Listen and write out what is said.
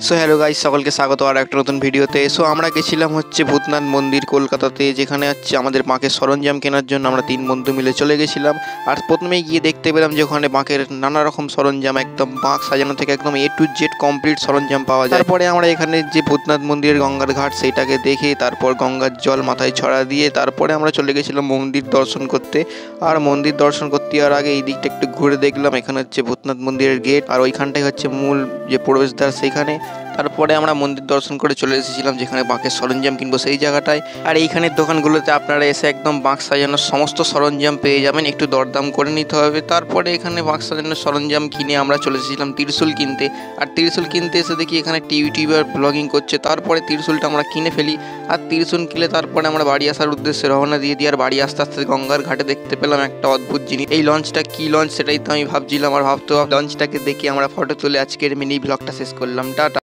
So hello guys, সকলকে স্বাগত আর একটা নতুন ভিডিওতে। সো আমরা গেছিলাম হচ্ছে ভূতনাথ মন্দির কলকাতাতে, যেখানে হচ্ছে আমাদের বাঁকের সরঞ্জাম কেনার জন্য আমরা 3 বন্ধু মিলে চলে গেছিলাম। আর প্রথমেই গিয়ে দেখতে পেলাম যে ওখানে বাঁকের নানা রকম সরঞ্জাম, একদম বাঁক সাজানো থেকে একদম A to Z কমপ্লিট সরঞ্জাম পাওয়া যায়। তারপরে আমরা এখানে যে ভূতনাথ মন্দিরের গঙ্গার ঘাট সেইটাকে দেখে তারপর গঙ্গার জল মাথায় ছড়া দিয়ে তারপরে আমরা চলে গেছিলাম মন্দির দর্শন করতে। আর মন্দির দর্শন করতে যাওয়ার আগে এই দিকটা একটু ঘুরে দেখলাম, এখানে হচ্ছে ভূতনাথ মন্দিরের গেট, আর ওইখানটাই হচ্ছে মূল যে প্রবেশদ্বার সেইখানে। তারপরে আমরা মন্দির দর্শন করে চলে এসেছিলাম যেখানে বাঁকের সরঞ্জাম কিনবো সেই জায়গাটায়। আর এইখানের দোকানগুলোতে আপনারা এসে একদম বাঁক সাজানোর সমস্ত সরঞ্জাম পেয়ে যাবেন, একটু দরদাম করে নিতে হবে। তারপরে এখানে বাঁক সাজানোর সরঞ্জাম কিনে আমরা চলে এসেছিলাম ত্রিশূল কিনতে। আর ত্রিশূল কিনতে এসে দেখি এখানে ইউটিউবার ব্লগিং করছে। তারপরে ত্রিশূলটা আমরা কিনে ফেলি। আর ত্রিশূল কিনে তারপরে আমরা বাড়ি আসার উদ্দেশ্যে রওনা দিয়ে দিই। আর বাড়ি আস্তে আস্তে গঙ্গার ঘাটে দেখতে পেলাম একটা অদ্ভুত জিনিস। এই লঞ্চটা কি লঞ্চ সেটাই তো আমি ভাবছিলাম, আর লঞ্চটাকে দেখে আমরা ফটো তুলে আজকের মিনি ব্লগটা শেষ করলাম। টাটা।